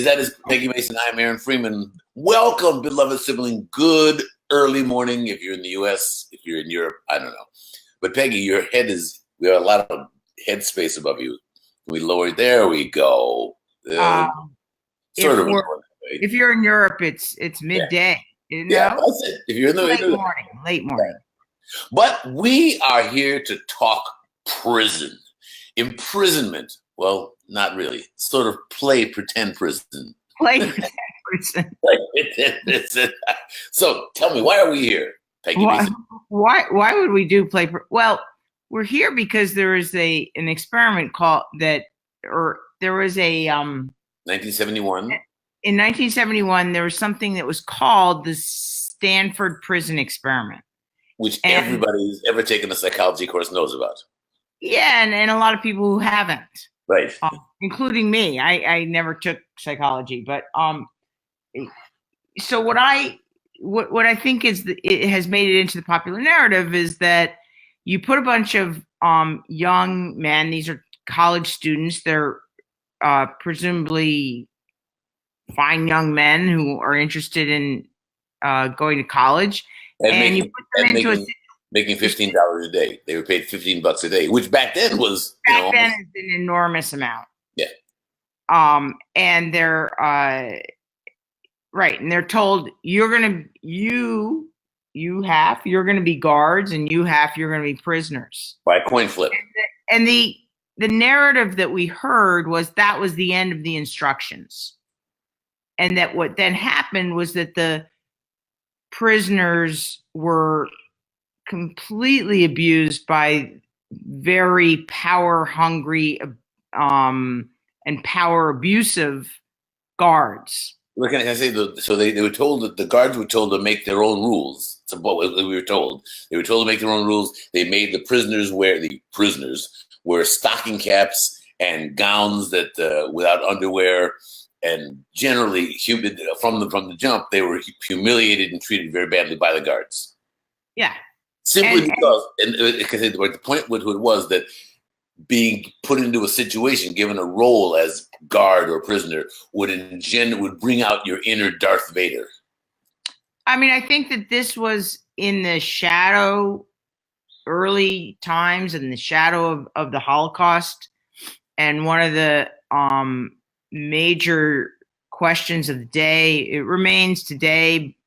That is Peggy Mason. I'm Aaron Freeman. Welcome, beloved sibling. Good early morning if you're in the U.S. If you're in Europe, I don't know. But Peggy, your head we have a lot of head space above you. We lower it. There we go. Sort of. If you're in Europe, it's midday. You know? Yeah, that's it. If you're in the late morning. Yeah. But we are here to talk prison, imprisonment. Well, not really. Sort of pretend prison. Pretend prison. So tell me, why are we here, Peggy? Why would we do well, we're here because there is an experiment there was a 1971. In 1971, there was something that was called the Stanford Prison Experiment, which everybody who's ever taken a psychology course knows about. Yeah, and a lot of people who haven't. Right. Including me. I never took psychology, but so what I think is it has made it into the popular narrative is that you put a bunch of young men, these are college students, they're presumably fine young men who are interested in going to college, and you put them into making $15 a day. They were paid $15 a day, which back then was is an enormous amount. Yeah. And they're right, and they're told you're gonna be guards, and you're gonna be prisoners by a coin flip. And the narrative that we heard was that was the end of the instructions, and that what then happened was that the prisoners were completely abused by very power hungry and power abusive guards. What can I say? So they were told that the guards were told to make their own rules. That's what we were told. They were told to make their own rules. They made the prisoners wear stocking caps and gowns that without underwear, and generally from the jump they were humiliated and treated very badly by the guards. Yeah. Simply because the point was that being put into a situation, given a role as guard or prisoner, would bring out your inner Darth Vader. I mean, I think that this was in the early times, in the shadow of the Holocaust, and one of the major questions of the day. It remains today.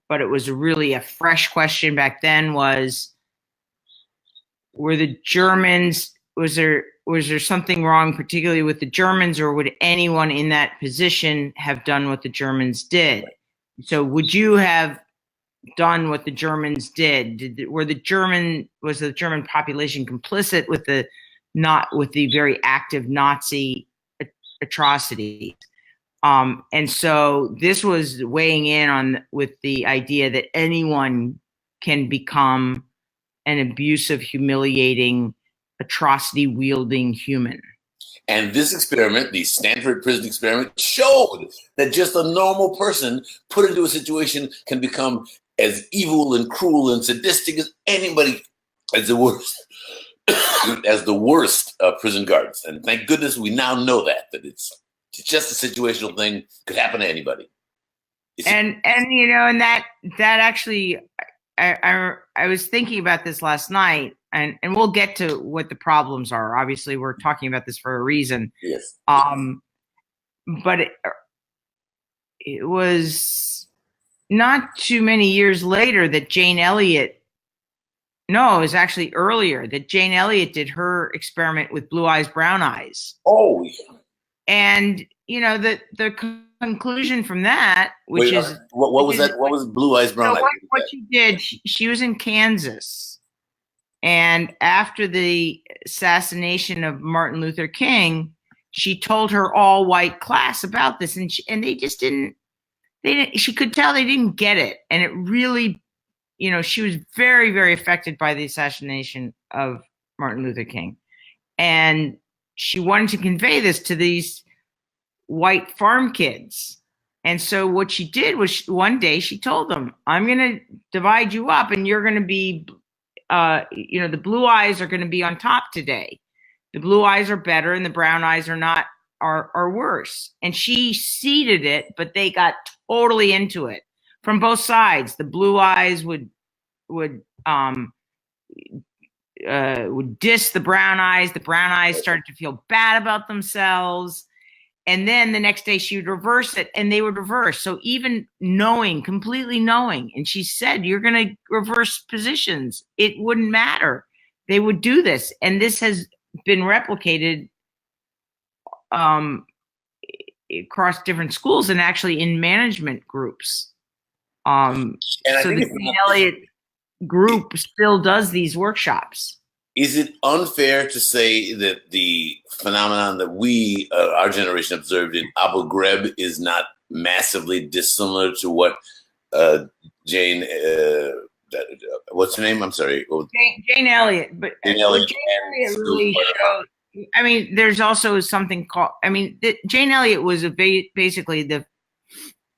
But it was really a fresh question back then was there something wrong particularly with the Germans, or would anyone in that position have done what the Germans did? So would you have done what the Germans did? Was the German population complicit with the very active Nazi atrocities? And so this was weighing in with the idea that anyone can become an abusive, humiliating, atrocity-wielding human. And this experiment, the Stanford Prison Experiment, showed that just a normal person put into a situation can become as evil and cruel and sadistic as anybody, as the worst prison guards. And thank goodness we now know that it's just a situational thing, could happen to anybody. And that actually, I was thinking about this last night, and we'll get to what the problems are. Obviously, we're talking about this for a reason. Yes. But it was not too many years later that it was actually earlier, that Jane Elliott did her experiment with Blue Eyes, Brown Eyes. Oh, yeah. And the conclusion from that, which is what was that? What was Blue Eyes, Brown Eyes? What she did, she was in Kansas, and after the assassination of Martin Luther King, she told her all-white class about this, and they just didn't. She could tell they didn't get it, and it really, she was very, very affected by the assassination of Martin Luther King, and she wanted to convey this to these white farm kids. And so what she did was one day she told them, I'm going to divide you up, and you're going to be, the blue eyes are going to be on top today. The blue eyes are better and the brown eyes are not are worse. And she seeded it, but they got totally into it from both sides. The blue eyes would diss the brown eyes. The brown eyes started to feel bad about themselves. And then the next day she would reverse it and they would reverse. So even knowing, completely knowing, and she said, you're going to reverse positions. It wouldn't matter. They would do this. And this has been replicated across different schools and actually in management groups. So the Jane Elliott group still does these workshops. Is it unfair to say that the phenomenon that we, our generation, observed in Abu Ghraib is not massively dissimilar to what Jane, what's her name? I'm sorry. Jane Elliott. But Jane Elliott, Jane Elliott really showed, I mean, there's also something called, I mean, Jane Elliott was basically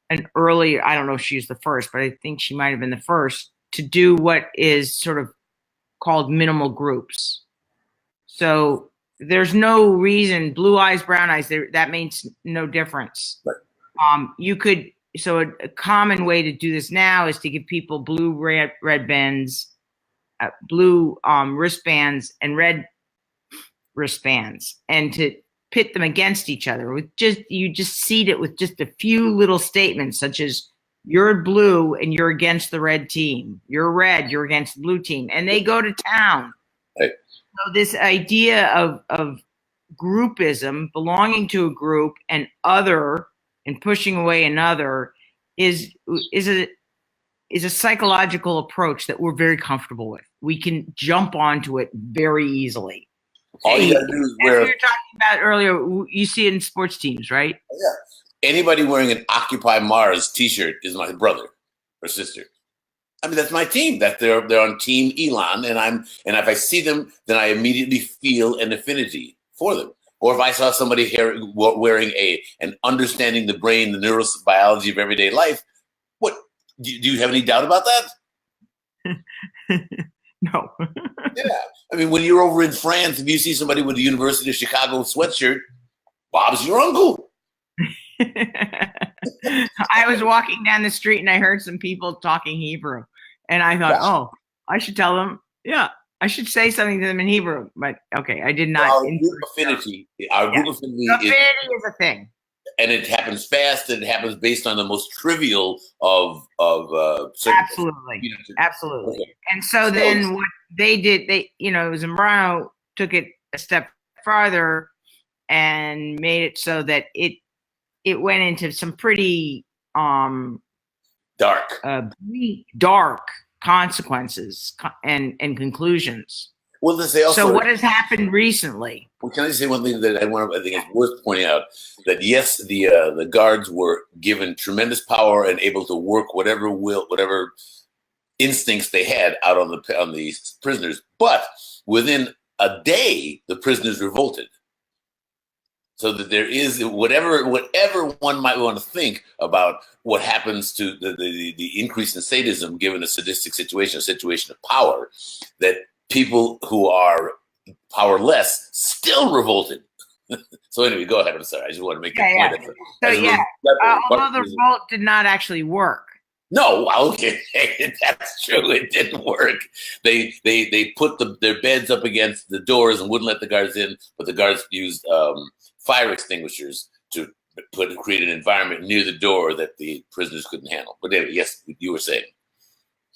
an early, I don't know if she was the first, but I think she might have been the first to do what is sort of called minimal groups. So there's no reason, blue eyes, brown eyes, that makes no difference. Right. You could, so a common way to do this now is to give people blue red bands, blue wristbands and red wristbands, and to pit them against each other with you just seed it with just a few little statements such as, you're blue and you're against the red team. You're red, you're against the blue team. And they go to town. Right. So this idea of groupism, belonging to a group and other and pushing away another is a psychological approach that we're very comfortable with. We can jump onto it very easily. All you gotta do is wear. As we were talking about earlier, you see it in sports teams, right? Yeah. Anybody wearing an Occupy Mars T-shirt is my brother or sister. I mean, that's my team. That they're on Team Elon, and if I see them, then I immediately feel an affinity for them. Or if I saw somebody here wearing an understanding the brain, the neurobiology of everyday life, what do you have any doubt about that? No. Yeah, I mean, when you're over in France, if you see somebody with a University of Chicago sweatshirt, Bob's your uncle. I was walking down the street and I heard some people talking Hebrew, and I thought, oh, I should tell them. Yeah, I should say something to them in Hebrew. But okay, I did not. Our group affinity is a thing, and it happens fast. And it happens based on the most trivial of absolutely. Okay. And so then what they did, Zimbardo took it a step farther and made it so that it went into some pretty dark consequences and conclusions. Well, they also, so what has happened recently? Well, can I say one thing that I think is worth pointing out? That yes, the guards were given tremendous power and able to work whatever instincts they had out on the prisoners, but within a day, the prisoners revolted. So that there is whatever one might want to think about what happens to the increase in sadism given a sadistic situation, a situation of power, that people who are powerless still revolted. So anyway, go ahead. I'm sorry. I just want to make that point. Although the revolt did not actually work. No, okay, that's true. It didn't work. They put their beds up against the doors and wouldn't let the guards in, but the guards used fire extinguishers to create an environment near the door that the prisoners couldn't handle. But anyway, yes, you were saying.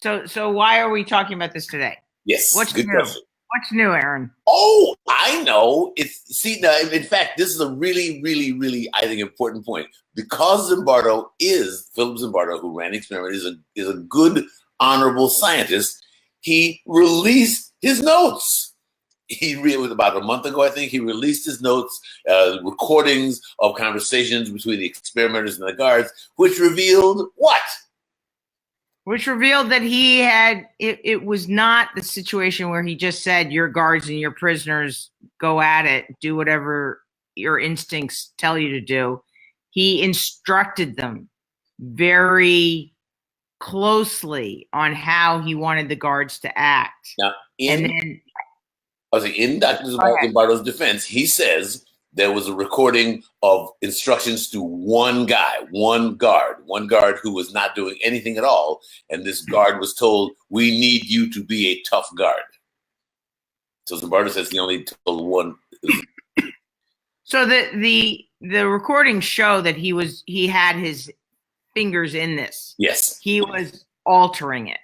So why are we talking about this today? Yes, what's good new? question. What's new, Aaron? Oh, I know. In fact, this is a really, really, really, I think, important point. Because Philip Zimbardo, who ran the experiment, is a good, honorable scientist, he released his notes. It was about a month ago, I think. He released his notes, recordings of conversations between the experimenters and the guards, which revealed what? Which revealed that he had, it was not the situation where he just said, your guards and your prisoners go at it, do whatever your instincts tell you to do. He instructed them very closely on how he wanted the guards to act. Now, in Dr. Zimbardo's defense, he says there was a recording of instructions to one guard who was not doing anything at all. And this guard was told, "We need you to be a tough guard." So Zimbardo says he only told one. So the recordings show that he had his fingers in this. Yes. He was altering it.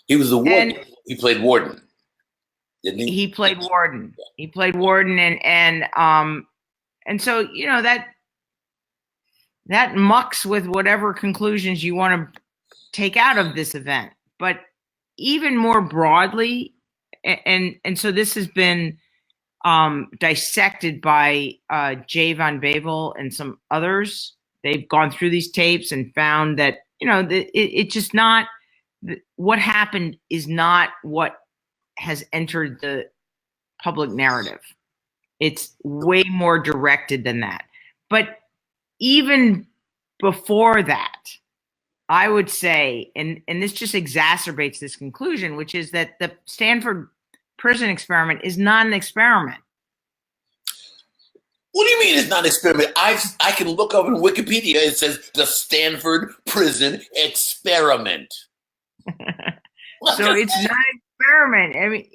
He was the warden. He played warden, didn't he? He played warden. Yeah. He played warden, and so that mucks with whatever conclusions you want to take out of this event. But even more broadly, and so this has been dissected by Jay Van Bavel and some others. They've gone through these tapes and found that, it's just not, what happened is not what has entered the public narrative. It's way more directed than that. But even before that, I would say, and this just exacerbates this conclusion, which is that the Stanford Prison Experiment is not an experiment. What do you mean it's not an experiment? I can look up in Wikipedia. It says the Stanford Prison Experiment. So it's not an experiment. I mean,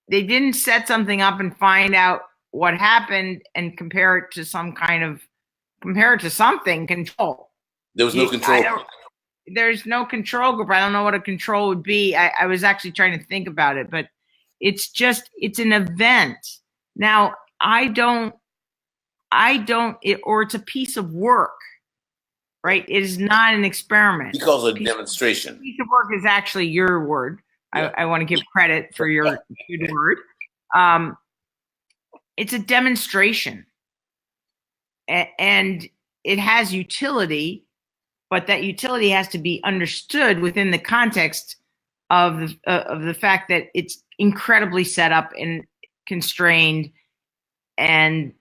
they didn't set something up and find out what happened and compare it to something control. There was no control. There's no control group. I don't know what a control would be. I was actually trying to think about it, but it's an event. Now, or it's a piece of work, right? It is not an experiment. He calls it a demonstration. Piece of work is actually your word. Yeah. I want to give credit for your good word. It's a demonstration, and it has utility, but that utility has to be understood within the context of the fact that it's incredibly set up and constrained, and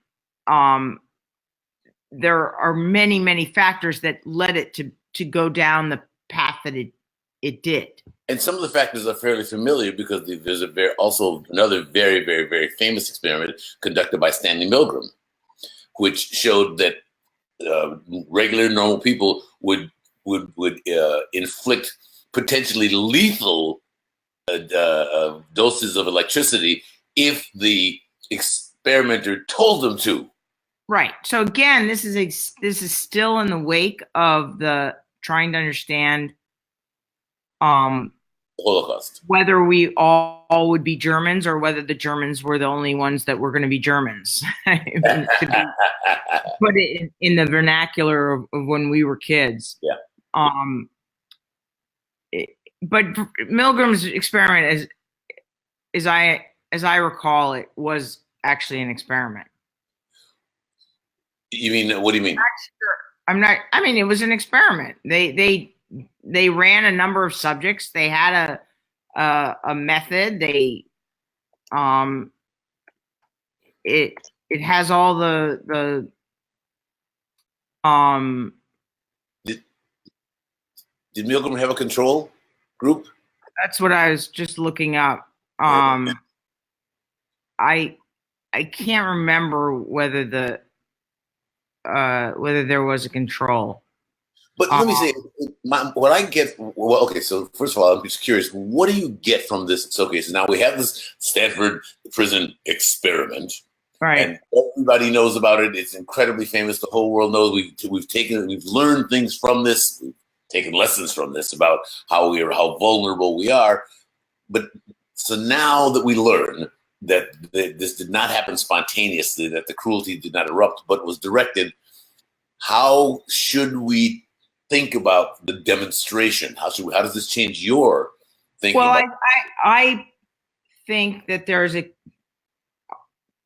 there are many, many factors that led it to go down the path that it did. And some of the factors are fairly familiar because there's also another very, very, very famous experiment conducted by Stanley Milgram, which showed that regular, normal people would inflict potentially lethal doses of electricity if the experimenter told them to. Right. So again, this is still in the wake of the trying to understand Holocaust, whether we all would be Germans or whether the Germans were the only ones that were going to be Germans. To put it in the vernacular of when we were kids. Yeah. But Milgram's experiment, as I recall, it was actually an experiment. You mean, what do you mean? I mean, it was an experiment. They ran a number of subjects. They had a method. It has all the Did Milgram have a control group? That's what I was just looking up. I can't remember whether there was a control. But let me say, what I get, well, okay, so first of all, I'm just curious, what do you get from this? So, okay, so now we have this Stanford Prison Experiment. Right. And everybody knows about it. It's incredibly famous. The whole world knows. We've learned things from this. We've taken lessons from this about how vulnerable we are. But so now that we learn that this did not happen spontaneously, that the cruelty did not erupt, but was directed, how should we think about the demonstration? How does this change your thinking? Well, I think that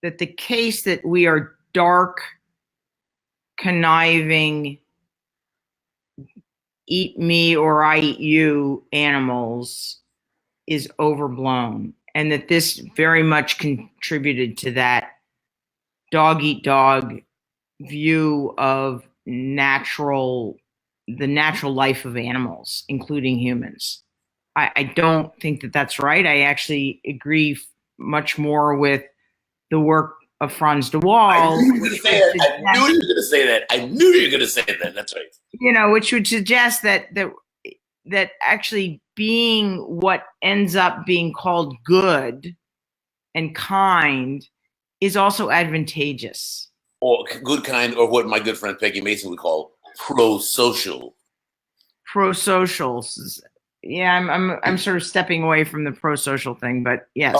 that the case that we are dark, conniving, eat me or I eat you animals is overblown, and that this very much contributed to that dog eat dog view of the natural life of animals, including humans. I don't think that that's right. I actually agree much more with the work of Franz de Waal. I knew you were going to say that. I knew you were going to say that. I knew you were going to say that. That's right. You know, which would suggest that actually being what ends up being called good and kind is also advantageous. Or good, kind, or what my good friend Peggy Mason would call pro-social. Pro-social. Yeah, I'm sort of stepping away from the pro-social thing, but yes.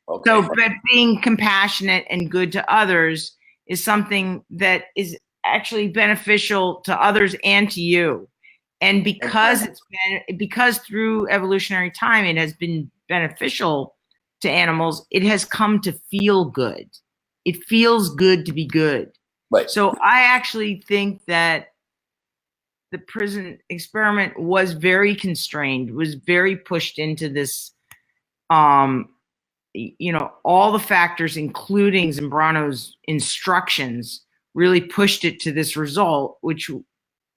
Oh, okay. So, but being compassionate and good to others is something that is actually beneficial to others and to you. And because because through evolutionary time it has been beneficial to animals, it has come to feel good. It feels good to be good. Right. So I actually think that the prison experiment was very constrained, was very pushed into this, you know, all the factors, including Zimbardo's instructions, really pushed it to this result, which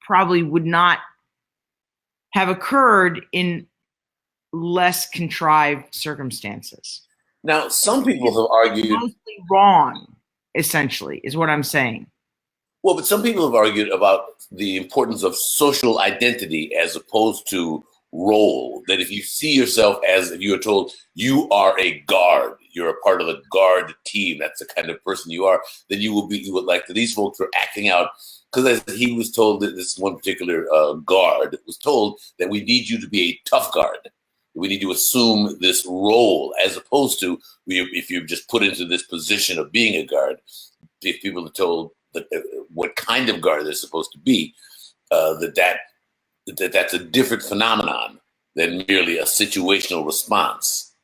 probably would not have occurred in less contrived circumstances. Now, some people have argued mostly wrong, essentially, is what I'm saying. Well, but some people have argued about the importance of social identity as opposed to role. That if you see yourself as, if you are told you are a guard, you're a part of the guard team, that's the kind of person you are, then you would like these folks are acting out. Because as he was told, that this one particular guard was told that we need you to be a tough guard. We need to assume this role as opposed to if you're just put into this position of being a guard. If people are told that what kind of guard they're supposed to be, that's a different phenomenon than merely a situational response.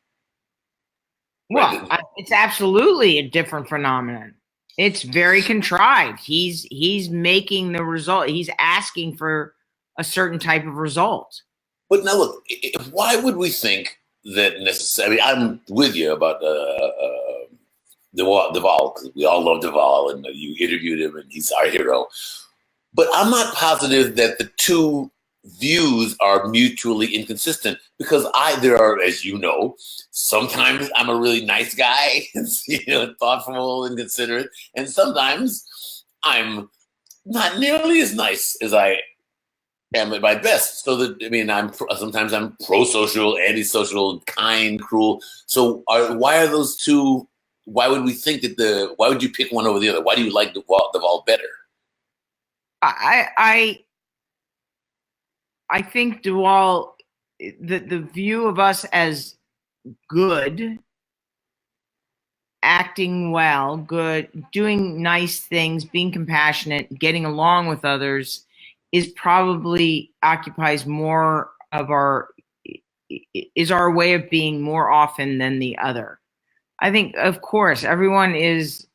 Well, right? It's absolutely a different phenomenon. It's very contrived. He's making the result. He's asking for a certain type of result. But now look, why would we think that necessarily? I'm with you about Duvall, because we all love Duvall, and you interviewed him, and he's our hero. But I'm not positive that the two views are mutually inconsistent, because there are, as you know, sometimes I'm a really nice guy, thoughtful and considerate, and sometimes I'm not nearly as nice as I am at my best. So that sometimes I'm pro-social, anti-social, kind, cruel. So why are those two? Why would we think that why would you pick one over the other? Why do you like Duvall better? I think Duvall, the view of us as good, acting well, good, doing nice things, being compassionate, getting along with others, is probably occupies more of is our way of being more often than the other. I think, of course, everyone is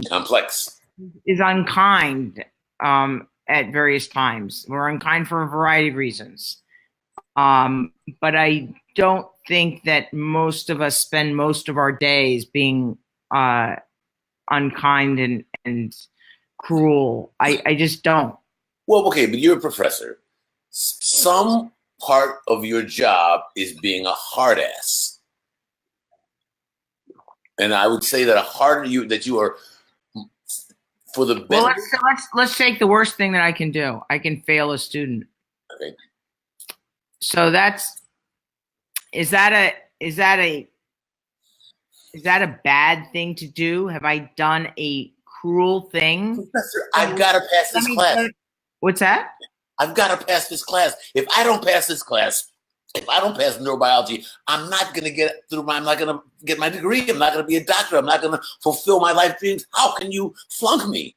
complex, is unkind at various times. We're unkind for a variety of reasons. But I don't think that most of us spend most of our days being unkind and cruel. I just don't. Well, okay, but you're a professor. Some part of your job is being a hard ass. And I would say that that you are for the well. Let's take the worst thing that I can do. I can fail a student. Okay. So is that a bad thing to do? Have I done a cruel thing? Professor, I've got to pass this class. What's that? I've got to pass this class. If I don't pass this class, if I don't pass neurobiology, I'm not going to get through. I'm not going to get my degree. I'm not going to be a doctor. I'm not going to fulfill my life dreams. How can you flunk me?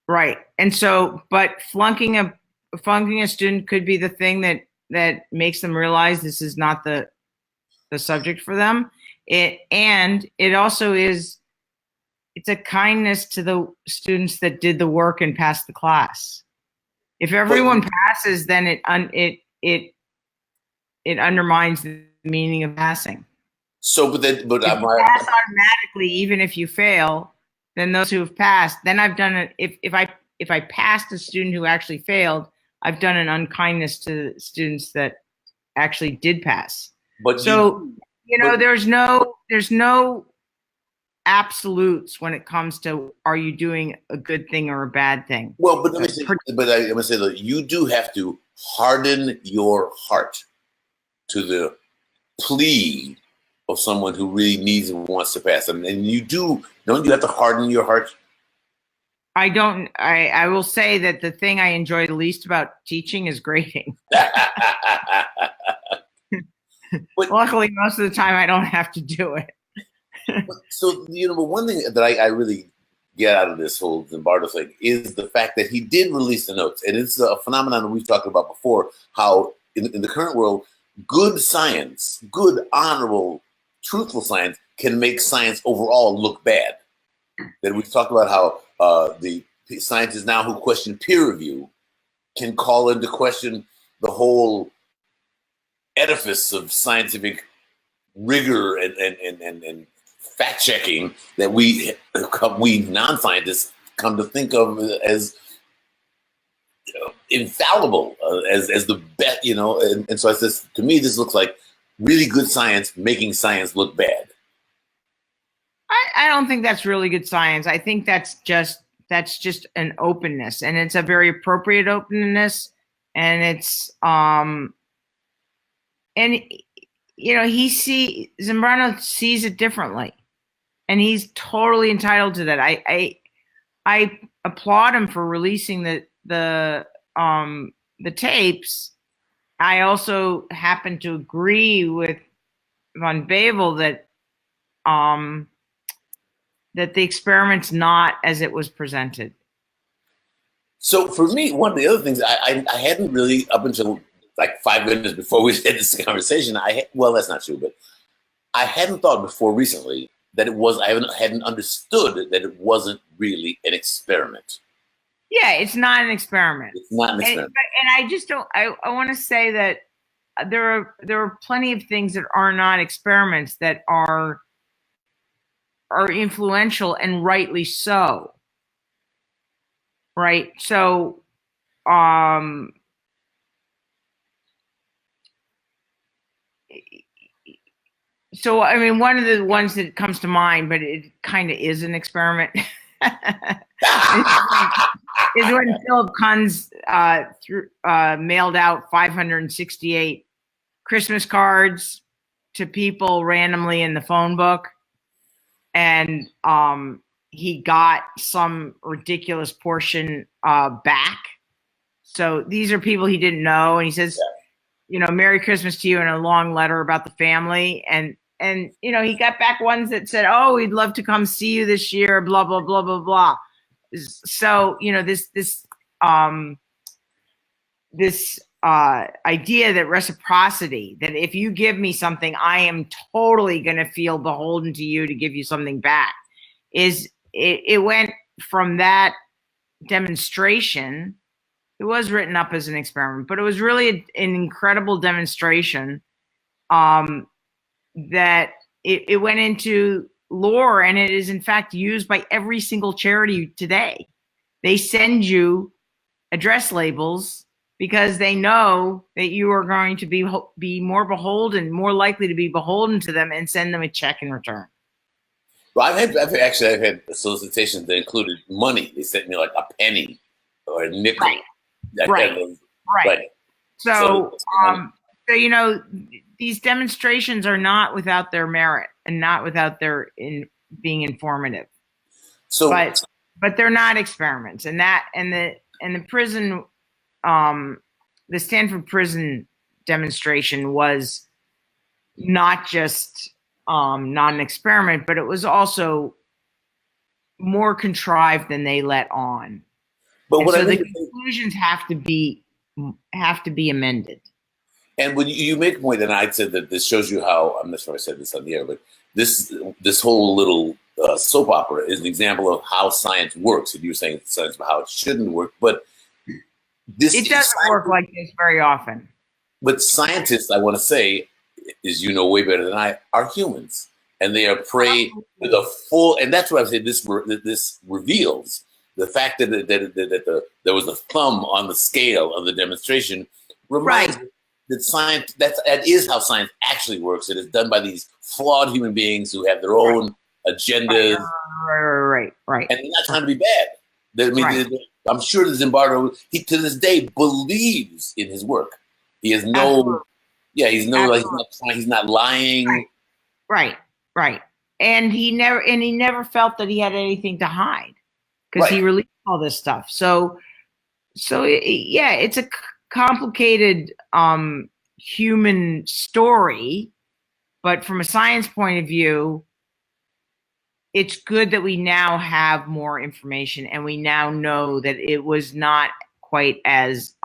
Right. And so, but flunking a student could be the thing that makes them realize this is not the subject for them. It also is, it's a kindness to the students that did the work and passed the class. If everyone passes, then it undermines the meaning of passing. So, but if you pass automatically, even if you fail, then those who have passed, then I've done it. If I passed a student who actually failed, I've done an unkindness to students that actually did pass. But so there's no absolutes when it comes to are you doing a good thing or a bad thing. Well, but let me say, I'm gonna say that you do have to harden your heart to the plea of someone who really needs and wants to pass them, and you don't you have to harden your heart? I don't. I will say that the thing I enjoy the least about teaching is grading. But luckily, most of the time I don't have to do it. So, but one thing that I really get out of this whole Zimbardo thing is the fact that he did release the notes. And it's a phenomenon that we've talked about before, how in the current world, good science, good, honorable, truthful science can make science overall look bad. That we've talked about how the scientists now who question peer review can call into question the whole edifice of scientific rigor and fact checking that we non-scientists come to think of as infallible, as the best, and so I says, to me, this looks like really good science making science look bad. I don't think that's really good science. I think that's just an openness, and it's a very appropriate openness, and it's Zimbardo sees it differently, and he's totally entitled to that. I applaud him for releasing the tapes. I also happen to agree with von Bavel that that the experiment's not as it was presented. So for me, one of the other things I hadn't really, up until like 5 minutes before we had this conversation, well, that's not true, but I hadn't thought before recently that it was, I hadn't understood that it wasn't really an experiment. Yeah, it's not an experiment. It's not an experiment. And I just don't, I want to say that there are plenty of things that are not experiments that are influential, and rightly so. Right? So, I mean, one of the ones that comes to mind, but it kind of is an experiment, is when Philip Kunz mailed out 568 Christmas cards to people randomly in the phone book, and he got some ridiculous portion back. So these are people he didn't know, and he says, Merry Christmas to you, in a long letter about the family, and he got back ones that said, oh, we'd love to come see you this year, blah blah blah blah blah. So this idea that reciprocity, that if you give me something, I am totally going to feel beholden to you to give you something back, it went from that demonstration. It was written up as an experiment, but it was really an incredible demonstration that it went into lore, and it is in fact used by every single charity today. They send you address labels because they know that you are going to be more likely to be beholden to them, and send them a check in return. Well, I've had solicitations that included money. They sent me like a penny or a nickel. Right. So these demonstrations are not without their merit, and not without their being informative. So, but they're not experiments, and the prison, the Stanford Prison demonstration was not just not an experiment, but it was also more contrived than they let on. But so the conclusions have to be amended. And when you make a point, and I said that this shows you how, I'm not sure I said this on the air, but this whole little soap opera is an example of how science works. And you were saying science about how it shouldn't work, but it doesn't work like this very often. But scientists, I want to say, as you know way better than I, are humans, and they are prey to the full. And that's what I said. This reveals the fact that there was a thumb on the scale of the demonstration. Reminds me that science, that is how science actually works. It is done by these flawed human beings who have their own agendas, right. and they're not trying to be bad. I'm sure that Zimbardo, he to this day believes in his work. He has no, he's not lying. Right. And he never felt that he had anything to hide because he released all this stuff. So it's a complicated human story, but from a science point of view, it's good that we now have more information and we now know that it was not quite as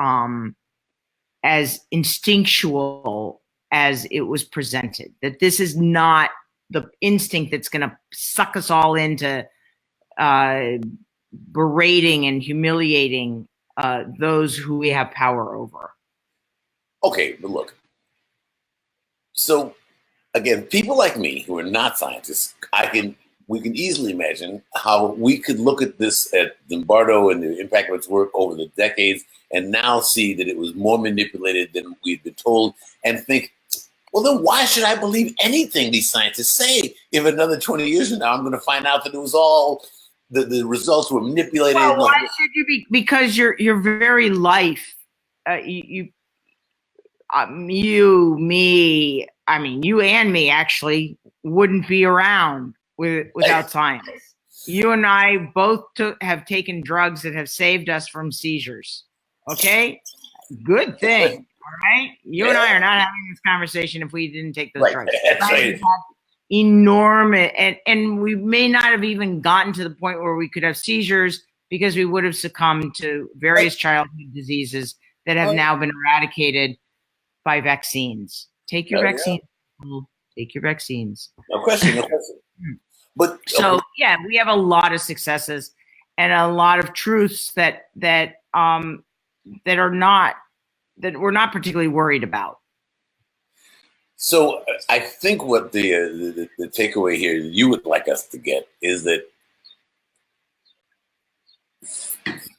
instinctual as it was presented, that this is not the instinct that's going to suck us all into berating and humiliating those who we have power over. Okay, but look. So, again, people like me who are not scientists, we can easily imagine how we could look at this, at Zimbardo and the impact of its work over the decades, and now see that it was more manipulated than we'd been told, and think, well, then why should I believe anything these scientists say if another 20 years from now I'm going to find out that it was all, the results were manipulated? Well, why should you be? Because your very life, you and me actually wouldn't be around without science. You and I both have taken drugs that have saved us from seizures. Okay? Good thing. All right? You and I are not having this conversation if we didn't take those drugs. Enormous, and we may not have even gotten to the point where we could have seizures because we would have succumbed to various childhood diseases that have now been eradicated by vaccines. Take your vaccine. Take your vaccines. No question. But so we have a lot of successes and a lot of truths that we're not particularly worried about. So I think what the takeaway here you would like us to get is that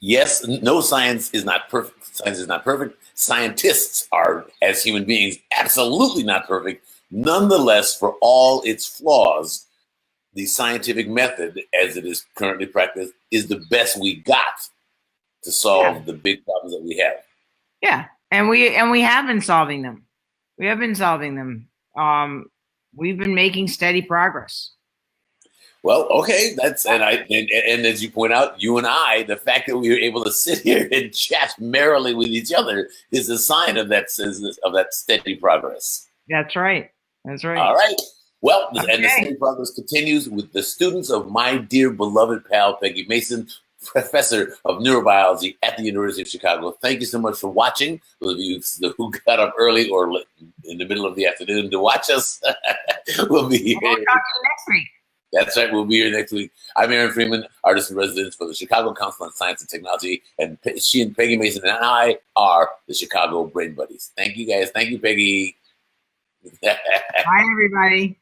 yes, no, science is not perfect. Science is not perfect. Scientists are, as human beings, absolutely not perfect. Nonetheless, for all its flaws, the scientific method, as it is currently practiced, is the best we got to solve the big problems that we have. Yeah, and we have been solving them. We've been making steady progress. Well, okay, and as you point out, you and I, the fact that we were able to sit here and chat merrily with each other is a sign of that steady progress. That's right. All right. Well, and the steady progress continues with the students of my dear beloved pal Peggy Mason, professor of neurobiology at the University of Chicago. Thank you so much for watching. Those of you who got up early or in the middle of the afternoon to watch us, we'll be here. We'll talk to you next week. That's right. We'll be here next week. I'm Aaron Freeman, artist in residence for the Chicago Council on Science and Technology, and she and Peggy Mason and I are the Chicago Brain Buddies. Thank you, guys. Thank you, Peggy. Bye, everybody.